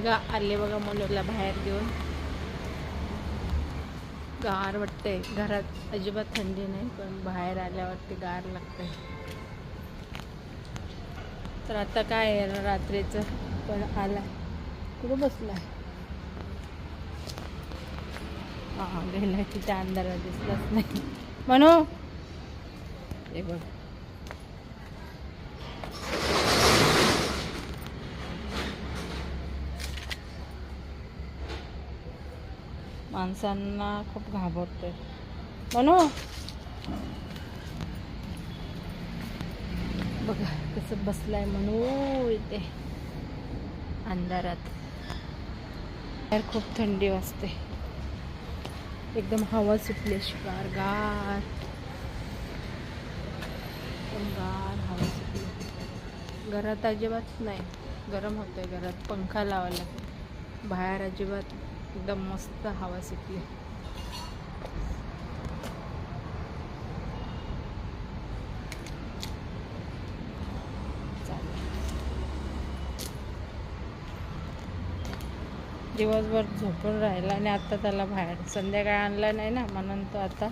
बघा आले बघा मुलाला बाहेर घेऊन. गार वाटते, घरात अजिबात थंडी नाही पण बाहेर आल्यावरती गार लागते. तर आता काय आहे रात्रीचं पण आला. कुठं बसलाय? हां गेलाय तिच्या अंधारात दिसलाच नाही. म्हणू हे बघ माणसांना खूप घाबरतोय. म्हणू बघा कसं बसलाय म्हणू इथे अंधारात. बाहेर खूप थंडी वाजते, एकदम हवा सुटली गार गार, एकदम गार हवा सुटली. घरात अजिबात नाही, गरम होतंय. घरात पंखा लावायला, बाहेर अजिबात एकदम मस्त हवा सुटली. दिवसभर झोपून राहिला आणि आता त्याला बाहेर संध्याकाळी आणलं नाही ना, म्हणून तो आता